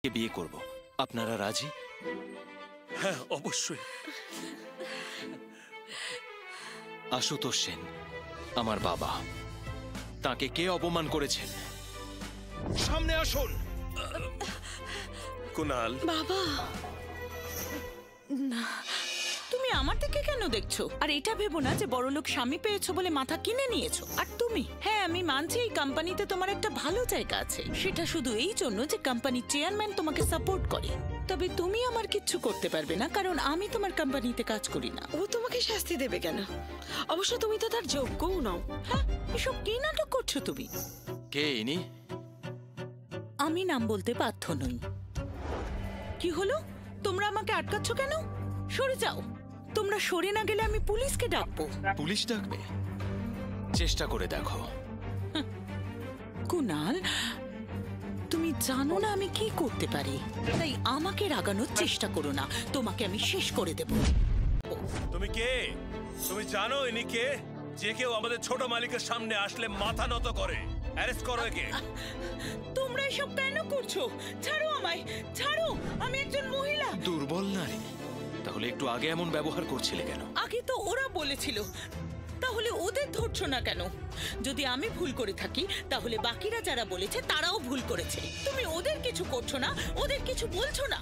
বিয়ে করব। আপনারা রাজি? হ্যাঁ, অবশ্যই। আশুতোষ সেন আমার বাবা, তাকে কে অপমান করেছেন? সামনে আসুন। কুনাল, বাবা না, তুমি আমার দিকে কেন দেখছো? আর এটা ভেবো না যে বড়লোক স্বামী পেয়েছো বলে মাথা কিনে নিয়েছো। আর তুমি, হ্যাঁ আমি মানছি এই কোম্পানিতে তোমার একটা ভালো জায়গা আছে, সেটা শুধু এই জন্য যে কোম্পানির চেয়ারম্যান তোমাকে সাপোর্ট করে। তবে তুমি আমার কিচ্ছু করতে পারবে না, কারণ আমি তোমার কোম্পানিতে কাজ করি না। ও তোমাকে শাস্তি দেবে কেন? অবশ্য তুমি তো তার যোগ্যও নও। হ্যাঁ, এসব কি নাটক করছো তুমি? কে ইনি? আমি নাম বলতে বাধ্য নই। কি হলো? তোমরা আমাকে আটকাচ্ছ কেন? সরে যাও। তোমরা সরে না গেলে আমি পুলিশকে ডাকবো। পুলিশ ডাকবে? চেষ্টা করে দেখো। কুনাল, তুমি জানো না আমি কি করতে পারি, তাই আমাকে রাগানোর চেষ্টা করো না, তোমাকে আমি শেষ করে দেব। তুমি কে? তুমি জানো ইনি কে? যে কেউ আমাদের ছোট মালিকের সামনে আসলে মাথা নত করে। অ্যারেস্ট করো একে। তোমরা এসব কেন করছো? ছাড়ো আমায়, ছাড়ো। আমি একজন মহিলা। দুর্বল নারী? তাহলে একটু আগে এমন ব্যবহার করছিলে কেন? আগে তো ওরা বলেছিল, তাহলে ওদের ধরছো না কেন? যদি আমি ভুল করে থাকি তাহলে বাকিরা যারা বলেছে তারাও ভুল করেছে। তুমি ওদের কিছু করছো না, ওদের কিছু বলছো না।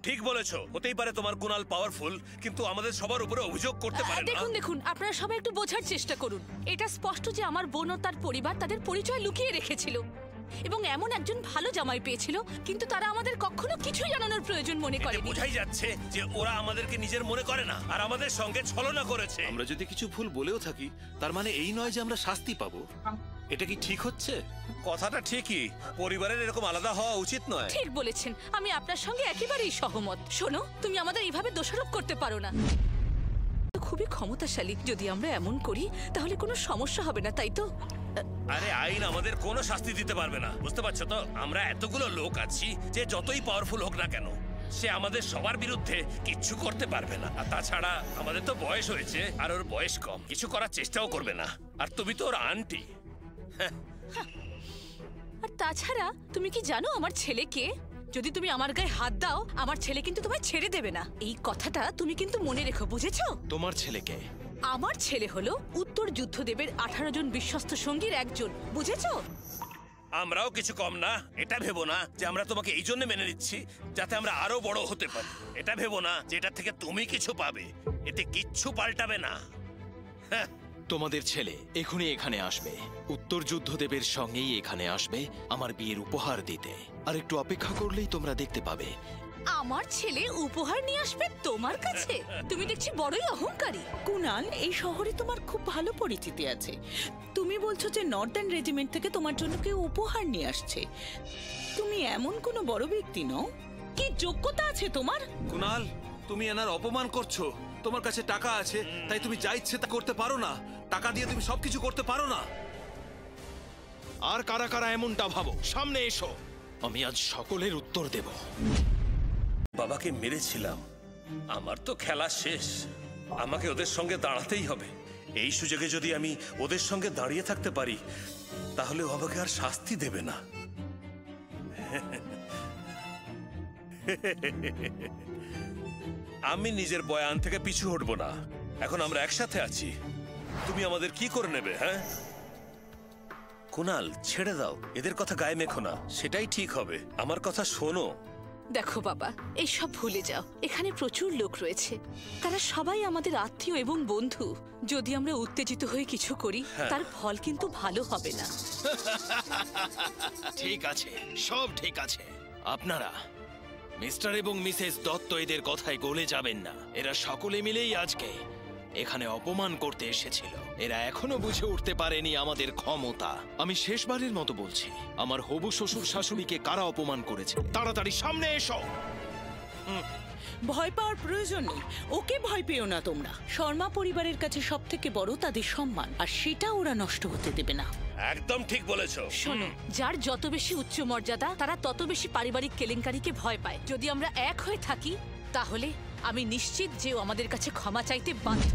ঠিক বলেছো, হতেই পারে তোমার কুনাল পাওয়ারফুল, কিন্তু আমাদের সবার উপরে অভিযোগ করতে পারে না। দেখুন দেখুন, আপনারা সবাই একটু বোঝার চেষ্টা করুন। এটা স্পষ্ট যে আমার বোন ও তার পরিবার তাদের পরিচয় লুকিয়ে রেখেছিল এবং এমন একজন ভালো জামাই পেয়েছিল, কিন্তু তারা আমাদের কখনো কিছুই জানানোর প্রয়োজন মনে এতে করেনি। বোঝাই যাচ্ছে যে ওরা আমাদেরকে নিজের মনে করে না আর আমাদের সঙ্গে ছলনা করেছে। আমরা যদি কিছু ভুল বলেও থাকি, তার মানে এই নয় যে আমরা শাস্তি পাবো। এটা কি ঠিক হচ্ছে? কথাটা ঠিকই, পরিবারের এরকম আলাদা হওয়া উচিত নয়। ঠিক বলেছেন, আমি আপনার সঙ্গে একেবারেই সহমত। শোনো, তুমি আমাদের এইভাবে দোষারোপ করতে পারো না। খুবই ক্ষমতাশালী, যদি আমরা এমন করি তাহলে কোনো সমস্যা হবে না, তাই তো? আরে আইন আমাদের কোনো শাস্তি দিতে পারবে না, বুঝতে পারছো তো? আমরা এতগুলো লোক আছি, যে যতই পাওয়ারফুল হোক না কেন সে আমাদের সবার বিরুদ্ধে কিচ্ছু করতে পারবে না। আর তাছাড়া আমাদের তো বয়স হয়েছে আর ওর বয়স কম, কিছু করার চেষ্টাও করবে না। আর তুমি তো ওর আন্টি। আর তাছাড়া তুমি কি জানো আমার ছেলে কে? যদি তুমি আমার গায়ে হাত দাও, আমার ছেলে কিন্তু তোমায় ছেড়ে দেবে না। এই কথাটা তুমি কিন্তু মনে রেখো, বুঝেছো? তোমার ছেলেকে? আমার ছেলে হলো উত্তর যুদ্ধদেবের 18 জন বিশ্বস্ত সঙ্গীর একজন, বুঝেছো? আমরাও কিছু কম না। এটা ভেবো না যে আমরা তোমাকে এই জন্য মেনে নিচ্ছি যাতে আমরা আরো বড় হতে পারি। এটা ভেবো না যে এটা থেকে তুমি কিছু পাবে, এতে কিচ্ছু পাল্টাবে না। তোমাদের ছেলে এখনই এখানে আসবে, উত্তর যুদ্ধদেবের সঙ্গেই এখানে আসবে আমার বিয়ের উপহার দিতে। আর একটু অপেক্ষা করলেই তোমরা দেখতে পাবে। আমার ছেলে উপহার নিয়ে আসবে তোমার কাছে? তুমি দেখছি বড়ই অহংকারী। কুনাল, এই শহরে তোমার খুব ভালো পরিচিতি আছে। তুমি বলছো যে নর্দার্ন রেজিমেন্ট থেকে তোমার জন্য কেউ উপহার নিয়ে আসছে। তুমি এমন কোনো বড় ব্যক্তি নও। কি যোগ্যতা আছে তোমার? কুনাল, তুমি এনার অপমান করছো। তোমার কাছে টাকা আছে, তাই তুমি যা ইচ্ছে তা করতে পারো না। টাকা দিয়ে তুমি সবকিছু করতে পারো না। আর কারা কারা এমনটা ভাবো, সামনে এসো, আমি আজ সকলের উত্তর দেব। বাবাকে মেরেছিলাম, আমার তো খেলা শেষ। আমাকে ওদের সঙ্গে দাঁড়াতেই হবে। এই সুযোগে যদি আমি ওদের সঙ্গে দাঁড়িয়ে থাকতে পারি তাহলে ও আমাকে আর শাস্তি দেবে না। আমি নিজের বয়ান থেকে পিছু হটবো না। এখন আমরা একসাথে আছি, তুমি আমাদের কি করে নেবে? হ্যাঁ কুনাল, ছেড়ে দাও, এদের কথা গায়ে মেখো না, সেটাই ঠিক হবে। আমার কথা শোনো। দেখো বাবা, এইসব ভুলে যাও। এখানে প্রচুর লোক রয়েছে, তারা সবাই আমাদের আত্মীয় এবং বন্ধু। যদি আমরা উত্তেজিত হয়ে কিছু করি তার ফল কিন্তু ভালো হবে না। ঠিক আছে, সব ঠিক আছে। আপনারা মিস্টার এবং মিসেস দত্ত এদের কথায় গলে যাবেন না। এরা সকলে মিলেই আজকে এখানে অপমান করতে এসেছিল। এরা এখনো বুঝে উঠতে পারেনি আমাদের ক্ষমতা। আমি শেষবারের মতো বলছি, আমার হবু শ্বশুর শাশুড়িকে কারা অপমান করেছে তাড়াতাড়ি সামনে এসো। ভয় পাওয়ার প্রয়োজন নেই, ওকে ভয় পেও না তোমরা। শর্মা পরিবারের কাছে সব থেকে বড় তাদের সম্মান, আর সেটা ওরা নষ্ট হতে দেবে না। একদম ঠিক বলেছো। শোনো, যার যত বেশি উচ্চ মর্যাদা তারা তত বেশি পারিবারিক কেলেঙ্কারিকে ভয় পায়। যদি আমরা এক হয়ে থাকি তাহলে আমি নিশ্চিত যে ও আমাদের কাছে ক্ষমা চাইতে বাধ্য।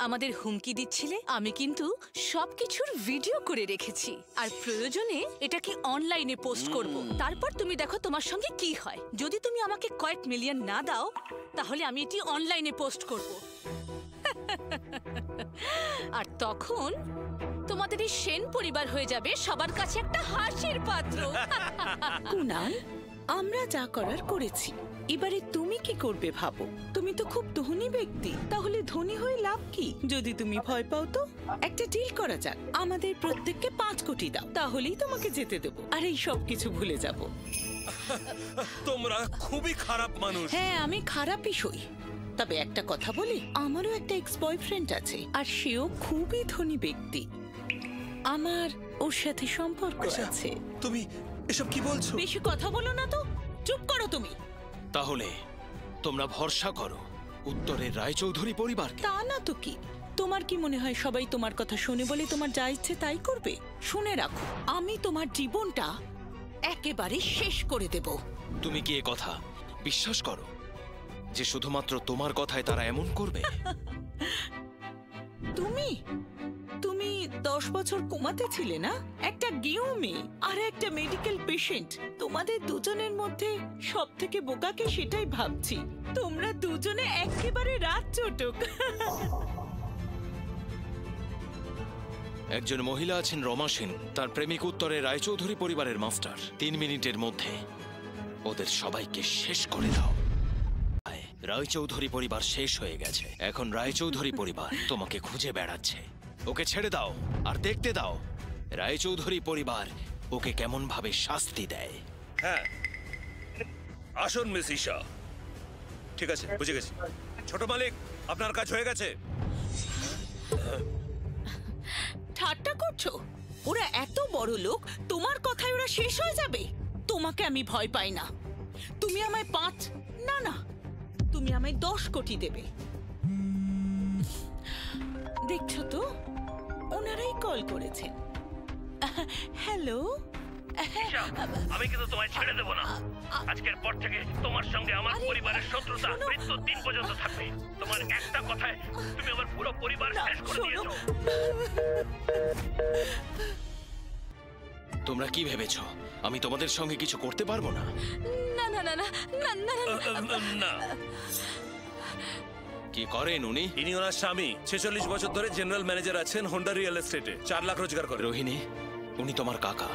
আমাদের হুমকি দিচ্ছিলে, আমি কিন্তু সবকিছুর ভিডিও করে রেখেছি আর প্রয়োজনে এটাকে অনলাইনে পোস্ট করব। তারপর তুমি দেখো তোমার সঙ্গে কি হয়। যদি তুমি আমাকে কয়েক মিলিয়ন না দাও তাহলে আমি এটি অনলাইনে পোস্ট করব। আর তখন তোমাদের এই সেন পরিবার হয়ে যাবে সবার কাছে একটা হাসির পাত্র। কুনাল, আমরা যা করার করেছি, এবারে তুমি কি করবে ভাবো। তুমি তো খুব ধনী ব্যক্তি, তাহলে ধনী হয়ে লাভ কি? যদি তুমি ভয় পাও তো একটা ডিল করা যাক, আমাদের প্রত্যেককে 5 কোটি দাও, তাহলেই তোমাকে যেতে দেবো আর এই সব কিছু ভুলে যাব। তোমরা খুবই খারাপ মানুষ। হ্যাঁ, আমি খারাপই সই, তবে একটা কথা বলি, আমারও একটা এক্স বয়ফ্রেন্ড আছে আর সেও খুবই ধনী ব্যক্তি। আমার ওর সাথে সম্পর্ক আছে। তুমি এসব কি বলছো? বেশি কথা বলো না তো, চুপ করো তুমি। তাহলে তোমরা ভরসা করো উত্তরের রায়চৌধুরী পরিবারকে। তা না তো কি? তোমার কি মনে হয় সবাই তোমার কথা শুনে বলে তোমার যা ইচ্ছে তাই করবে? শুনে রাখো, আমি তোমার জীবনটা একেবারে শেষ করে দেব। তুমি কি এ কথা বিশ্বাস করো যে শুধুমাত্র তোমার কথায় তারা এমন করবে? তুমি তুমি 10 বছর কোমাতে ছিলে না? একটা গেঁয়ো মেয়ে আর একটা মেডিকেল পেশেন্ট, তোমাদের দুজনের মধ্যে সব থেকে বোকাকে সেটাই ভাবছি। তোমরা দুজনে একেবারে রাত চটক। একজন মহিলা আছেন রমা সেন, তার প্রেমিক উত্তরের রায়চৌধুরী পরিবারের মাস্টার। 3 মিনিটের মধ্যে ওদের সবাইকে শেষ করে দাও। রায়চৌধুরী পরিবার শেষ হয়ে গেছে, এখন রায়চৌধুরী পরিবার তোমাকে খুঁজে বেড়াচ্ছে। ওকে ছেড়ে দাও আর দেখতে দাও রায়চৌধুরী পরিবার ওকে কেমন ভাবে শাস্তি দেয়। হ্যাঁ, আসুন মিস ঈশা। ঠিক আছে, বুঝে গেছি। ছোট মালিক, আপনার কাজ হয়ে গেছে। ঠাট্টা করছো? ওরা এত বড় লোক, তোমার কথায় ওরা শেষ হয়ে যাবে? তোমাকে আমি ভয় পাই না। তুমি আমায় 5 না না, তুমি আমায় 10 কোটি দেবে। দেখছো তো, ওনারাই কল করেছেন। হ্যালো, আমি কিন্তু তোমায় ছেড়ে দেব না। আজকের পর থেকে তোমার সঙ্গে আমার পরিবারের শত্রুতা মৃত্যুর দিন পর্যন্ত থাকবে। তোমার একটা কথায় তুমি আমার পুরো পরিবার শেষ করে দিয়েছো। তোমরা কি ভেবেছো আমি তোমাদের সঙ্গে কিছু করতে পারবো না? না না না না না না না, না, কি করেন উনি? ইনি ওনার স্বামী। 46 বছর ধরে জেনারেল ম্যানেজার আছেন হোন্ডা রিয়েল এস্টেটে। 4 লাখ রোজগার করে। রোহিণী, উনি তোমার কাকা।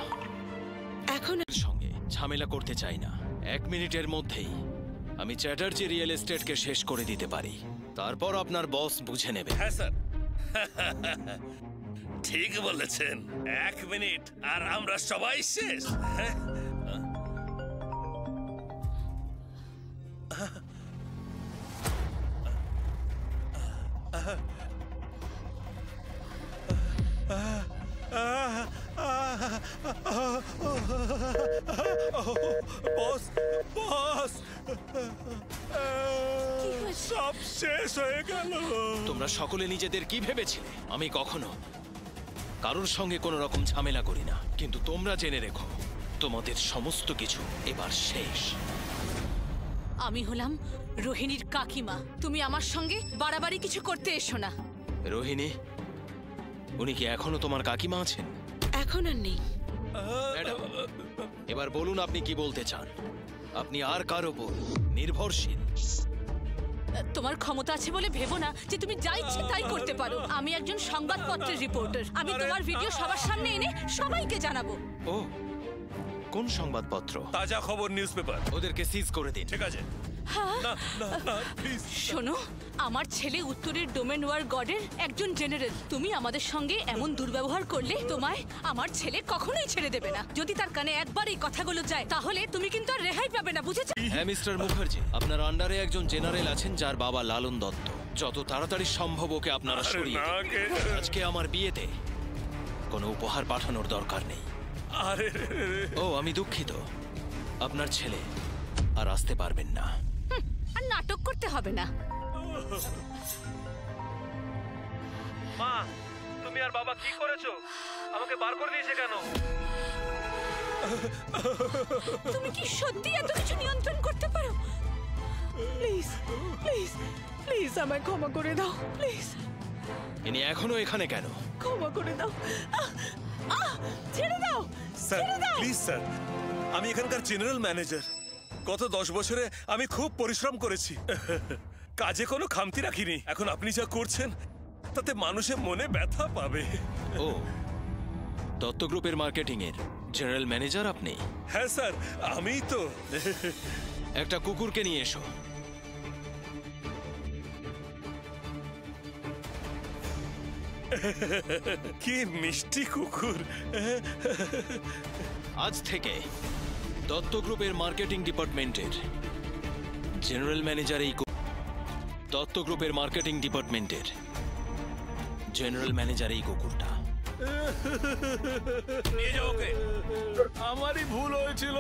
এখন এর সঙ্গে ঝামেলা করতে চাই না। 1 মিনিটের মধ্যেই আমি চ্যাটার্জি রিয়েল এস্টেটকে শেষ করে দিতে পারি, তারপর আপনার বস বুঝে নেবে। হ্যাঁ স্যার, ঠিক বলেছেন। 1 মিনিট আর আমরা সবাই শেষ। হ্যাঁ? বস, বস, সব শেষ হয়ে গেল। তোমরা সকলে নিজেদের কি ভেবেছিলে? আমি কখনো কারোর সঙ্গে কোনো রকম ঝামেলা করি না, কিন্তু তোমরা জেনে রেখো তোমাদের সমস্ত কিছু এবার শেষ। আমি হলাম রোহিণীর কাকিমা। তুমি আমার সঙ্গে বাড়াবাড়ি কিছু করতে এসো না। রোহিণী, উনি কি এখনো তোমার কাকিমা আছেন? এখন আর নেই। ম্যাডাম, এবার বলুন আপনি কি বলতে চান। আপনি আর কার ওপর নির্ভরশীল? তোমার ক্ষমতা আছে বলে ভেবো না যে তুমি যা ইচ্ছে তাই করতে পারো। আমি একজন সংবাদপত্রের রিপোর্টার। আমি তোমার ভিডিও সবার সামনে এনে সবাইকে জানাবো। ও, কোন সংবাদপত্র? তাজা খবর নিউজ পেপার। ওদেরকে সিজ করে দিন। ঠিক আছে। না না না, প্লিজ। শোনো, আমার ছেলে উত্তরের ডোমেন ওয়ার গডের একজন জেনারেল। তুমি আমাদের সঙ্গে এমন দুর্ব্যবহার করলে তোমায় আমার ছেলে কখনোই ছেড়ে দেবে না। যদি তার কানে একবার এই কথাগুলো যায় তাহলে তুমি কিন্তু আর রেহাই পাবে না, বুঝেছো? হ্যাঁ মিস্টার মুখার্জি, আপনার আন্ডারে একজন জেনারেল আছেন যার বাবা লালন দত্ত। যত তাড়াতাড়ি সম্ভব ওকে আপনারা সরিয়ে দিন। আজকে আমার বিয়েতে কোনো উপহার পাঠানোর দরকার নেই। আরে ও, আমি দুঃখিত, আপনার ছেলে আর আসতে পারবেন না। আর নাটক করতে হবে না। মা, তুমি আর বাবা কি করেছো? আমাকে বার করে দিয়েছে কেন? তুমি কি সত্যি এত কিছু নিয়ন্ত্রণ করতে পারো? প্লিজ প্লিজ প্লিজ আমায় ক্ষমা করে দাও, প্লিজ। ইনি এখনো এখানে কেন? ক্ষমা করে দাও। ছেড়ে দাও। স্যার প্লিজ স্যার, আমি এখানকার জেনারেল ম্যানেজার। গত 10 বছরে আমি খুব পরিশ্রম করেছি, কাজে কোনো খামতি রাখিনি। এখন আপনি যা করছেন তাতে মানুষের মনে ব্যথা পাবে। ও, দত্ত গ্রুপের মার্কেটিং এর জেনারেল ম্যানেজার আপনি? হ্যাঁ স্যার, আমিই তো। একটা কুকুরকে নিয়ে এসো। কি মিষ্টি কুকুর। আজ থেকে দত্ত গ্রুপের মার্কেটিং ডিপার্টমেন্টের জেনারেল ম্যানেজার এই দত্ত গ্রুপের মার্কেটিং ডিপার্টমেন্টের জেনারেল ম্যানেজার এই কুকুরটা। নিয়ে যাও ওকে। আমারই ভুল হয়েছিল,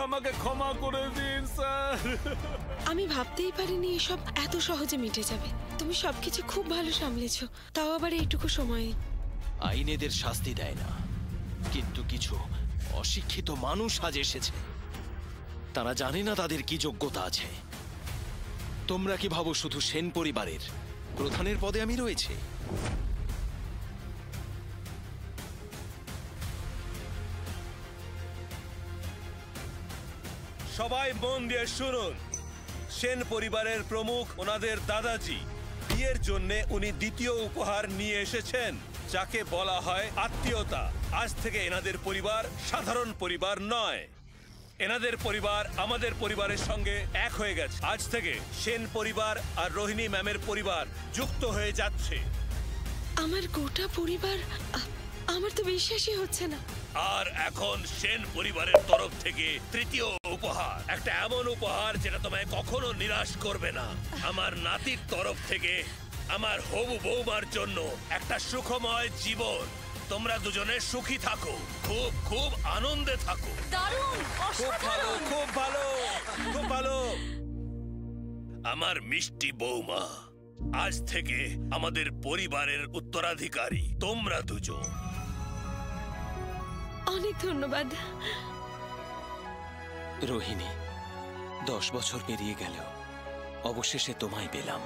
আমাকে ক্ষমা করে দিন স্যার। আমি ভাবতেই পারিনি এসব এত সহজে মিটে যাবে। তুমি সবকিছু খুব ভালো সামলেছো, তাও আবার এইটুকু সময়ে। আইন এদের শাস্তি দেয় না, কিন্তু কিছু অশিক্ষিত মানুষ আজ এসেছে। তারা জানে না তাদের কি যোগ্যতা আছে। তোমরা কি ভাবো শুধু সেন পরিবারের প্রধানের পদে আমি রয়েছি? সবাই মন দিয়ে শুনুন। সেন পরিবারের প্রমুখ ওনাদের দাদাজি, বিয়ের জন্য উনি দ্বিতীয় উপহার নিয়ে এসেছেন, যাকে বলা হয় আত্মীয়তা। আজ থেকে এনাদের পরিবার সাধারণ পরিবার নয়, এনাদের পরিবার আমাদের পরিবারের সঙ্গে এক হয়ে গেছে। আজ থেকে সেন পরিবার আর রোহিণী ম্যামের পরিবার যুক্ত হয়ে যাচ্ছে। আমার গোটা পরিবার, আমার তো বিশ্বাসই হচ্ছে না। আর এখন সেন পরিবারের তরফ থেকে তৃতীয় উপহার, একটা এমন উপহার যেটা তোমায় কখনো নিরাশ করবে না। আমার নাতির তরফ থেকে আমার হবু বৌমার জন্য একটা সুখময় জীবন। তোমরা দুজনে সুখী থাকো, খুব খুব আনন্দে থাকো। দারুণ, খুব ভালো, অসাধারণ। খুব ভালো, খুব ভালো। আমার মিষ্টি বৌমা আজ থেকে আমাদের পরিবারের উত্তরাধিকারী তোমরা দুজন। অনেক ধন্যবাদ। রোহিণী, 10 বছর পেরিয়ে গেল, অবশেষে তোমায় পেলাম।